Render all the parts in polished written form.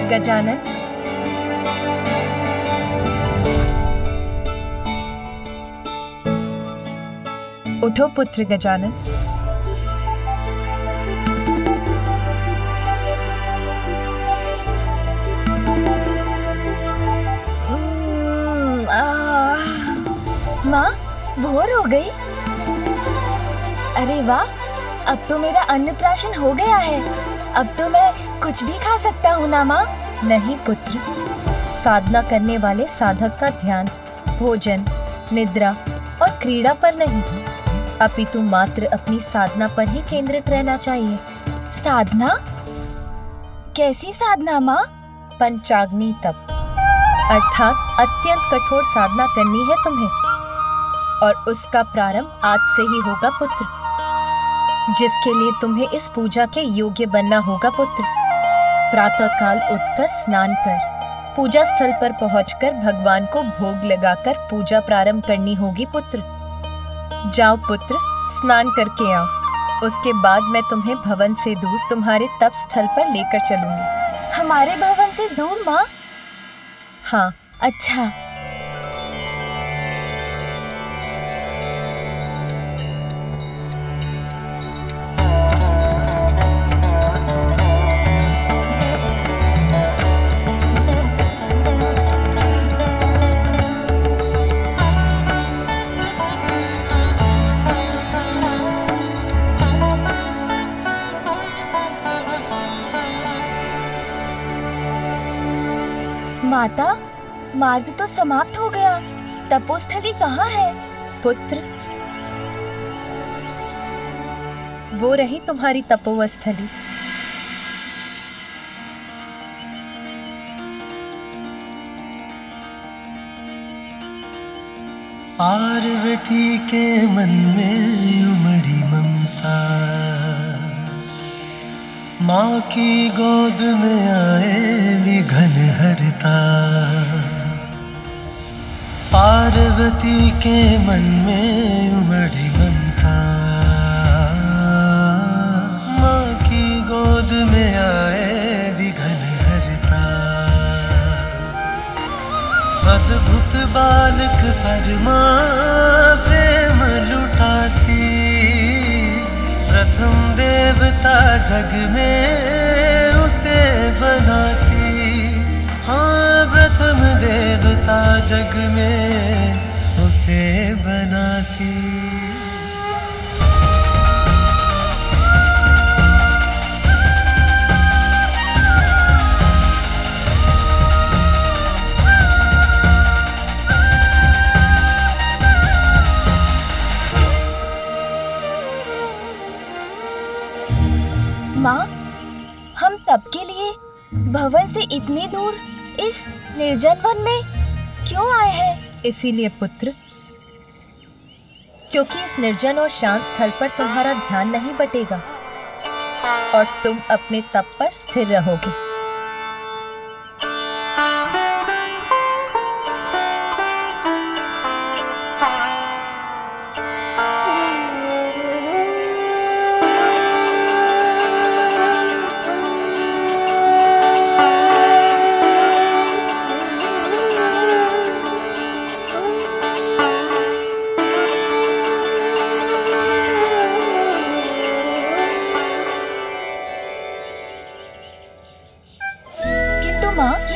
गजानन, उठो पुत्र गजानन। माँ, भोर हो गई। अरे वाह, अब तो मेरा अन्नप्राशन हो गया है। अब तो मैं कुछ भी खा सकता हूँ ना माँ? नहीं पुत्र, साधना करने वाले साधक का ध्यान भोजन, निद्रा और क्रीड़ा पर नहीं, अपितु मात्र अपनी साधना पर ही केंद्रित रहना चाहिए। साधना? कैसी साधना माँ? पंचाग्नि तप, अर्थात अत्यंत कठोर साधना करनी है तुम्हें, और उसका प्रारंभ आज से ही होगा पुत्र, जिसके लिए तुम्हें इस पूजा के योग्य बनना होगा पुत्र। प्रातः काल उठकर स्नान कर, पूजा स्थल पर पहुंचकर भगवान को भोग लगाकर पूजा प्रारंभ करनी होगी पुत्र। जाओ पुत्र, स्नान करके आओ, उसके बाद मैं तुम्हें भवन से दूर तुम्हारे तप स्थल पर लेकर चलूंगी। हमारे भवन से दूर माँ? हाँ। अच्छा। माता, मार्ग तो समाप्त हो गया। तपोस्थली कहाँ है? पुत्र, वो रही तुम्हारी तपोस्थली। पार्वती के मन में उमड़ी ममता, माँ की गोद में आए विघन हरता। पार्वती के मन में उमड़ी ममता, माँ की गोद में आए विघन हरता। अद्भुत बालक पर माँ प्रेम लुटाती, प्रथम देवता जग में उसे बनाती। हाँ, प्रथम देवता जग में उसे बनाती। माँ, हम तप के लिए भवन से इतनी दूर इस निर्जन वन में क्यों आए हैं? इसीलिए पुत्र, क्योंकि इस निर्जन और शांत स्थल पर तुम्हारा ध्यान नहीं बटेगा और तुम अपने तप पर स्थिर रहोगे।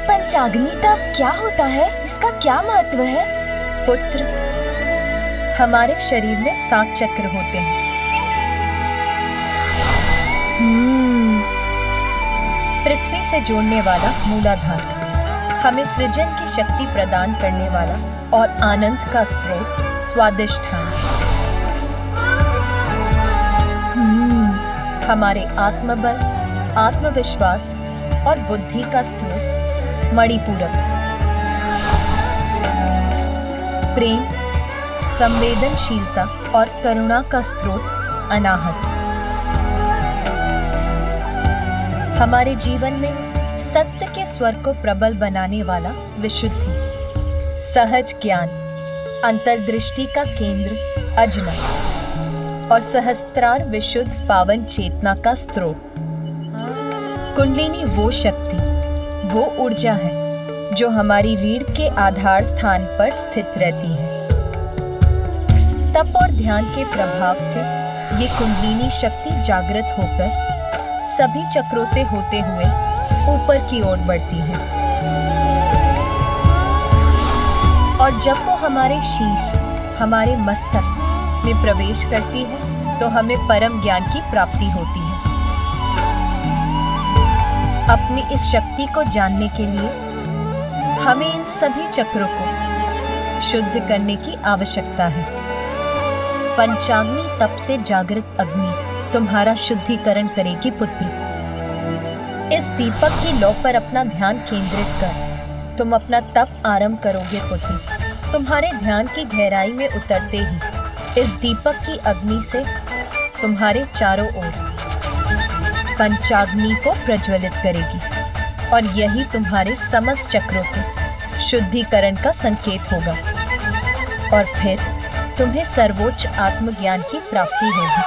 पंचाग्नि तप क्या होता है? इसका क्या महत्व है? पुत्र, हमारे शरीर में 7 चक्र होते हैं। पृथ्वी से जोड़ने वाला मूलाधार, हमें सृजन की शक्ति प्रदान करने वाला और आनंद का स्रोत स्वादिष्ठान, हमारे आत्मबल, आत्मविश्वास और बुद्धि का स्रोत मणिपूरक, प्रेम, संवेदनशीलता और करुणा का स्रोत अनाहत, हमारे जीवन में सत्य के स्वर को प्रबल बनाने वाला विशुद्धि, सहज ज्ञान, अंतर्दृष्टि का केंद्र अजना और सहस्त्रार विशुद्ध पावन चेतना का स्रोत, कुंडलिनी वो शक्ति वो ऊर्जा है जो हमारी रीढ़ के आधार स्थान पर स्थित रहती है। तप और ध्यान के प्रभाव से ये कुंडलिनी शक्ति जागृत होकर सभी चक्रों से होते हुए ऊपर की ओर बढ़ती है और जब वो हमारे शीश, हमारे मस्तक में प्रवेश करती है तो हमें परम ज्ञान की प्राप्ति होती है। अपनी इस शक्ति को जानने के लिए हमें इन सभी चक्रों को शुद्ध करने की आवश्यकता है। पंचाग्नि तप से जागृत अग्नि तुम्हारा शुद्धिकरण करेगी पुत्र। इस दीपक की लौ पर अपना ध्यान केंद्रित कर तुम अपना तप आरंभ करोगे पुत्र। तुम्हारे ध्यान की गहराई में उतरते ही इस दीपक की अग्नि से तुम्हारे चारों ओर पंचाग्नि को प्रज्वलित करेगी और यही तुम्हारे समस्त चक्रों के शुद्धिकरण का संकेत होगा और फिर तुम्हें सर्वोच्च आत्मज्ञान की प्राप्ति होगी।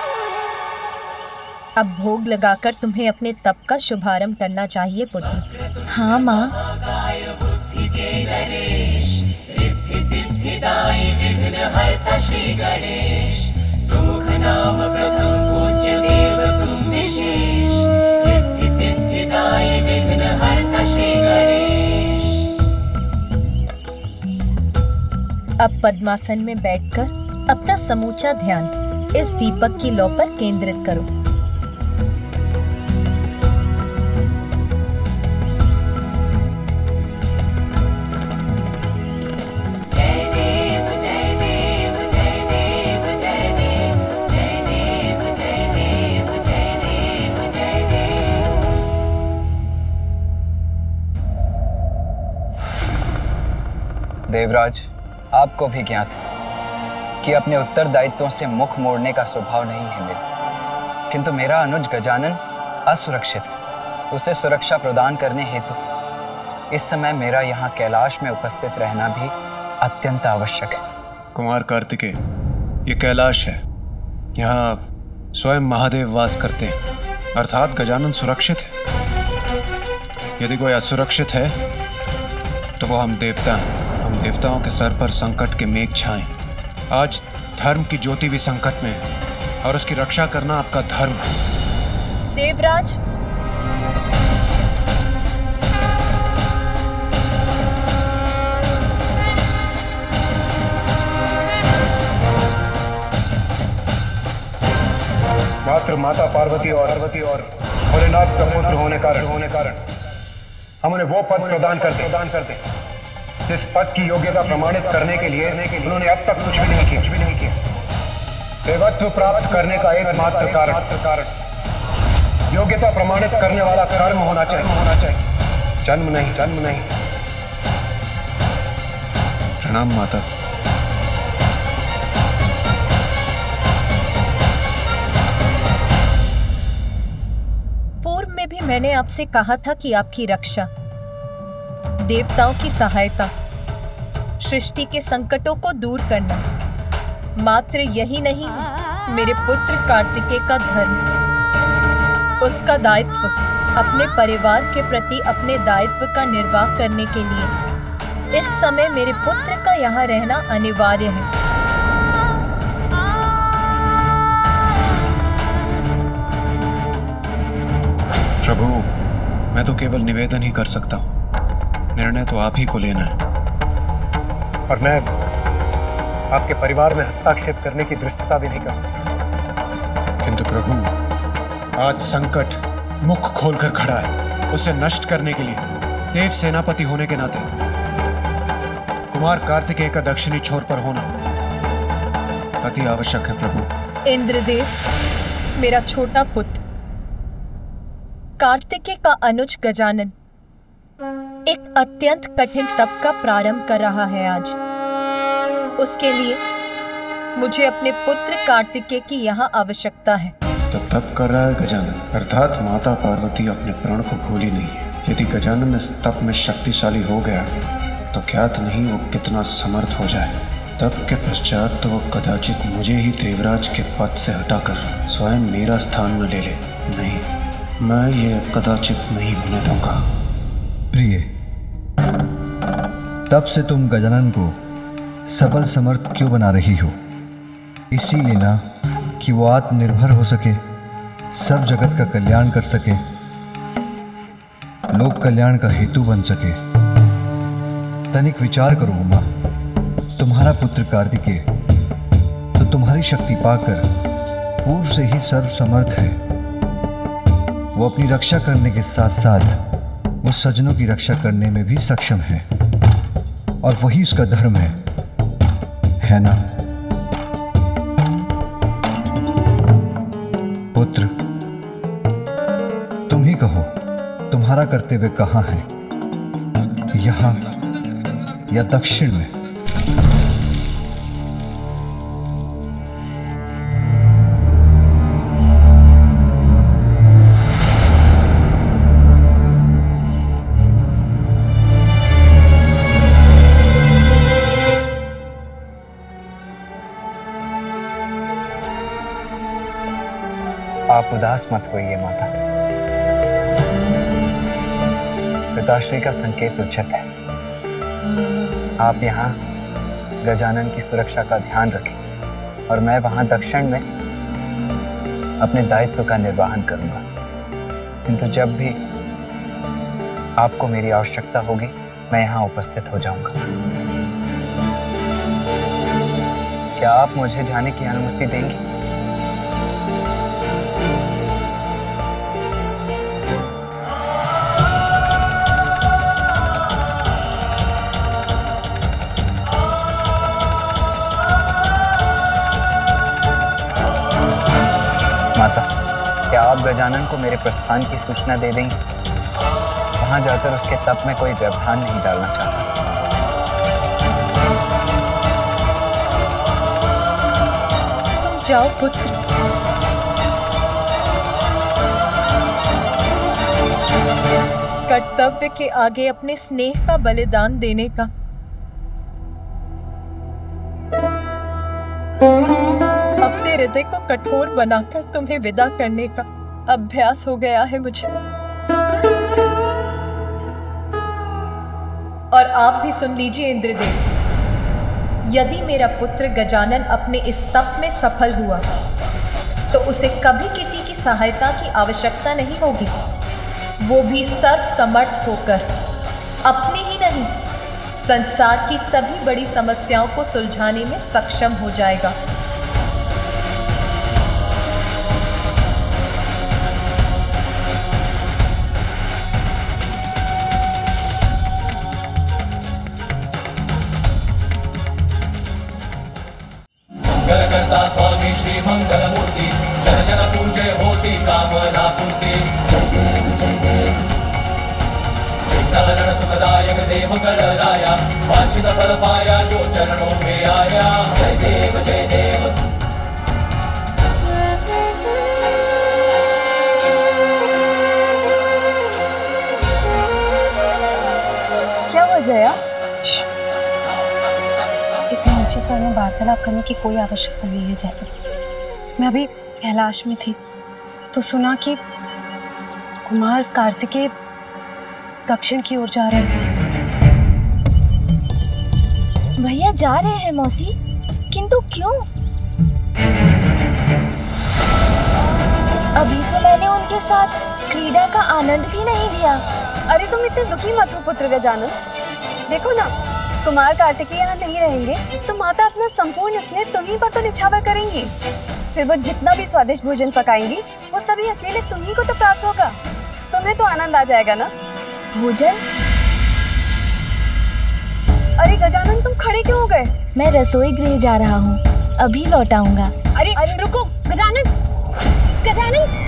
अब भोग लगाकर तुम्हें अपने तप का शुभारंभ करना चाहिए पुत्र। हाँ माँ। सुमुख नाम प्रथम पूज्य देव तुम विशेष, रिद्धि सिद्धिदायी विघ्न हरता श्री गणेश। अब पद्मासन में बैठकर अपना समूचा ध्यान इस दीपक की लौ पर केंद्रित करो। देवराज, आपको भी ज्ञात है कि अपने उत्तरदायित्वों से मुख मोड़ने का स्वभाव नहीं है मेरा, किंतु मेरा अनुज गजानन असुरक्षित है। उसे सुरक्षा प्रदान करने हेतु इस समय मेरा यहाँ कैलाश में उपस्थित रहना भी अत्यंत आवश्यक है। कुमार कार्तिकेय, ये कैलाश है, यहाँ स्वयं महादेव वास करते हैं, अर्थात गजानन सुरक्षित है। यदि कोई असुरक्षित है तो वो हम देवता हैं। हम देवताओं के सर पर संकट के मेघ छाएं। आज धर्म की ज्योति भी संकट में है और उसकी रक्षा करना आपका धर्म है। देवराज, मात्र माता पार्वती और भोलेनाथ का पुत्र होने कारण हम उन्हें वो पद प्रदान करते जिस पद की योग्यता प्रमाणित करने के लिए उन्होंने अब तक कुछ भी नहीं किया। देवत्व प्राप्त करने का एकमात्र कारण योग्यता प्रमाणित करने वाला कर्म होना चाहिए, जन्म नहीं। प्रणाम माता। पूर्व में भी मैंने आपसे कहा था कि आपकी रक्षा, देवताओं की सहायता, सृष्टि के संकटों को दूर करना मात्र यही नहीं है मेरे पुत्र कार्तिकेय का धर्म। उसका दायित्व अपने परिवार के प्रति अपने दायित्व का निर्वाह करने के लिए इस समय मेरे पुत्र का यहाँ रहना अनिवार्य है। प्रभु, मैं तो केवल निवेदन ही कर सकता हूँ, निर्णय तो आप ही को लेना है। और मैं आपके परिवार में हस्तक्षेप करने की दृष्टता भी नहीं कर सकता। किंतु प्रभु, आज संकट मुख खोलकर खड़ा है। उसे नष्ट करने के लिए देव सेनापति होने के नाते कुमार कार्तिकेय का दक्षिणी छोर पर होना अति आवश्यक है प्रभु। इंद्रदेव, मेरा छोटा पुत्र कार्तिकेय का अनुज गजानन एक अत्यंत कठिन तप का प्रारंभ कर रहा है आज। उसके लिए मुझे अपने पुत्र कार्तिकेय की यहाँ आवश्यकता है। तो तप कर रहा है गजानन, अर्थात माता पार्वती अपने प्रण को भूली नहीं है। यदि गजानन इस तप में शक्तिशाली हो गया तो ज्ञात नहीं वो कितना समर्थ हो जाए। तप के पश्चात तो वो कदाचित मुझे ही देवराज के पद से हटाकर स्वयं मेरा स्थान न ले ले। नहीं, मैं ये कदाचित नहीं होने दूंगा। लिए तब से तुम गजानन को सबल समर्थ क्यों बना रही हो? इसीलिए ना कि वो आत्मनिर्भर हो सके, सब जगत का कल्याण कर सके, लोक कल्याण का हेतु बन सके। तनिक विचार करो उमा, तुम्हारा पुत्र कार्तिकेय तो तुम्हारी शक्ति पाकर पूर्व से ही सर्व समर्थ है। वो अपनी रक्षा करने के साथ साथ वो सज्जनों की रक्षा करने में भी सक्षम है, और वही उसका धर्म है ना? पुत्र, तुम ही कहो, तुम्हारा कर्तव्य कहाँ है, यहाँ या दक्षिण में? आप उदास मत होइए माता। पिताश्री का संकेत उचित है। आप यहाँ गजानन की सुरक्षा का ध्यान रखें और मैं वहाँ दक्षिण में अपने दायित्व का निर्वहन करूँगा। किंतु जब भी आपको मेरी आवश्यकता होगी मैं यहाँ उपस्थित हो जाऊँगा। क्या आप मुझे जाने की अनुमति देंगी? माता, क्या आप गजानन को मेरे प्रस्थान की सूचना दे देंगे? वहां जाकर उसके तप में कोई व्यवधान नहीं डालना चाहता। जाओ पुत्र। कर्तव्य के आगे अपने स्नेह का बलिदान देने का अपने हृदय को कठोर बनाकर तुम्हें विदा करने का अभ्यास हो गया है मुझे। और आप भी सुन लीजिए इंद्रदेव, यदि मेरा पुत्र गजानन अपने इस तप में सफल हुआ तो उसे कभी किसी की सहायता की आवश्यकता नहीं होगी। वो भी सर्वसमर्थ होकर अपनी ही नहीं, संसार की सभी बड़ी समस्याओं को सुलझाने में सक्षम हो जाएगा। मंगलकर्ता स्वामी श्री मंगलमूर्ति, जन जन पूजे होती कामना पूर्ति। जय देव जय देव, चित्तहरण सुखदायक देव गणराया, वांछित फल पाया जो चरणों में आया। जय देव जय देव। क्या हुआ जया? इतने ऊंचे स्वर में वार्तालाप करने की कोई आवश्यकता नहीं है जया। मैं अभी कैलाश में थी तो सुना कि कुमार कार्तिकेय दक्षिण की ओर जा रहे हैं। भैया जा रहे हैं मौसी, किंतु क्यों? अभी तो मैंने उनके साथ क्रीड़ा का आनंद भी नहीं लिया। अरे तुम इतने दुखी मत हो पुत्र गजानन। देखो ना, कुमार कार्तिकेय यहाँ नहीं रहेंगे तो माता अपना संपूर्ण स्नेह तुम्हीं पर तो निछावर करेंगी। फिर वो जितना भी स्वादिष्ट भोजन पकाएंगी वो सभी अकेले तुम्हीं को तो प्राप्त होगा। तुम्हें तो आनंद आ जाएगा ना। भोजन? अरे गजानन, तुम खड़े क्यों हो गए? मैं रसोई गृह जा रहा हूँ, अभी लौट आऊंगा। अरे रुको गजानन, गजानन।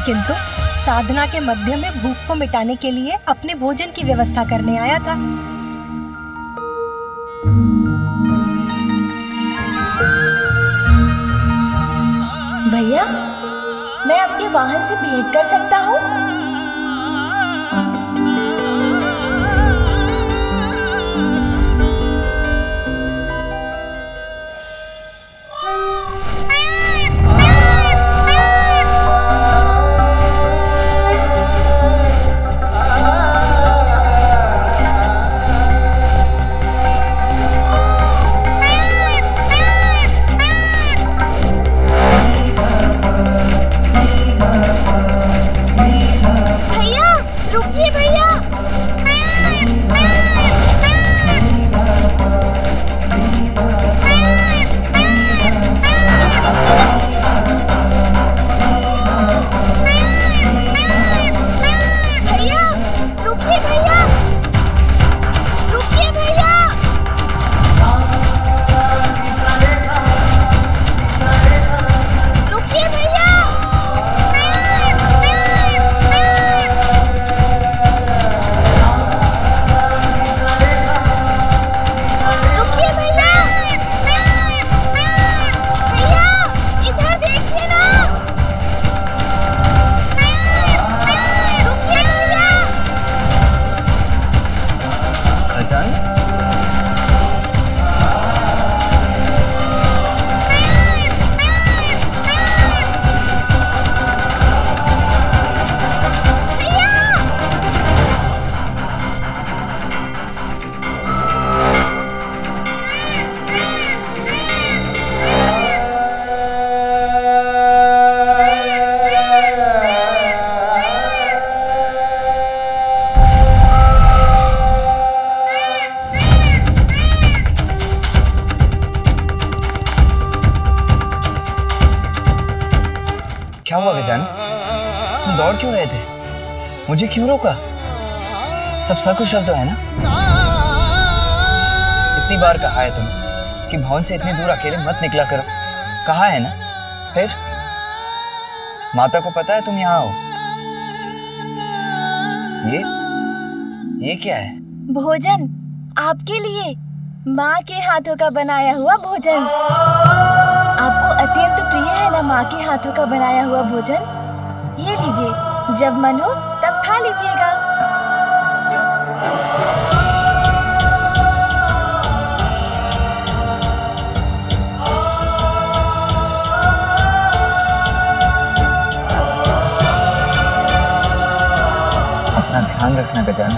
किंतु साधना के मध्य में भूख को मिटाने के लिए अपने भोजन की व्यवस्था करने आया था। भैया, मैं आपके वाहन से भेंट कर सकता हूँ? क्या हुआ गजानन? तुम दौड़ क्यों रहे थे? मुझे क्यों रोका? सब सकुशल तो है ना? इतनी बार कहा है तुम कि भवन से इतनी दूर अकेले मत निकला करो। कहा है ना? फिर माता को पता है तुम यहाँ हो? ये क्या है? भोजन आपके लिए, माँ के हाथों का बनाया हुआ भोजन। आपको अत्यंत प्रिय है ना माँ के हाथों का बनाया हुआ भोजन? ये लीजिए, जब मन हो तब खा लीजिएगा। अपना ध्यान रखना गजानन,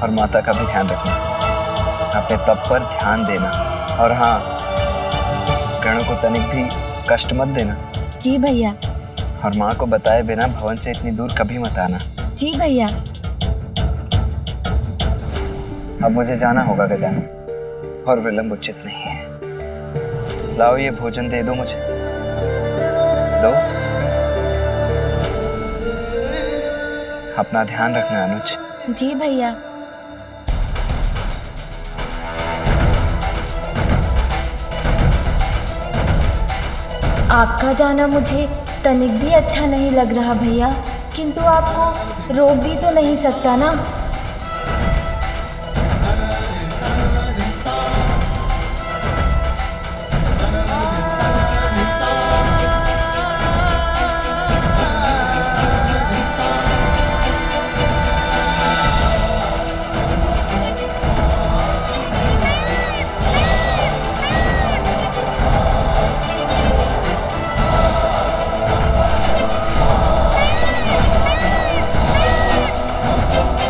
और माता का भी ध्यान रखना। अपने तप पर ध्यान देना, और हाँ, गणों को तनिक भी कष्ट मत देना। जी भैया। और माँ को बताए बिना भवन से इतनी दूर कभी मत आना। जी भैया। अब मुझे जाना होगा गजानन, और विलंब उचित नहीं है। लाओ ये भोजन दे दो मुझे। दो। अपना ध्यान रखना अनुज। जी भैया। आपका जाना मुझे तनिक भी अच्छा नहीं लग रहा भैया, किंतु आपको रोक भी तो नहीं सकता ना।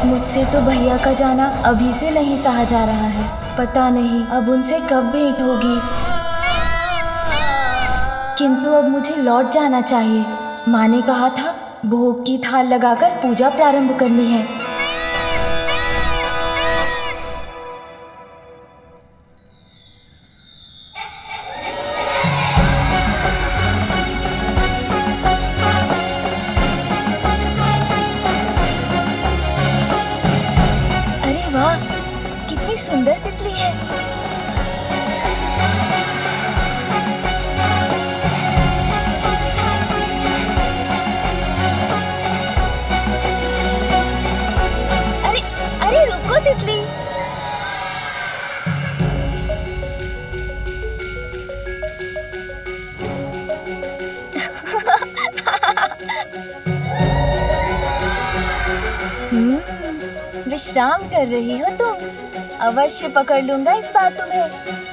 मुझसे तो भैया का जाना अभी से नहीं सहा जा रहा है। पता नहीं अब उनसे कब भेंट होगी, किंतु अब मुझे लौट जाना चाहिए। माँ ने कहा था भोग की थाल लगाकर पूजा प्रारंभ करनी है। सुंदर तितली है। तितली। विश्राम कर रही हो तुम? अवश्य पकड़ लूंगा इस बार तुम्हें।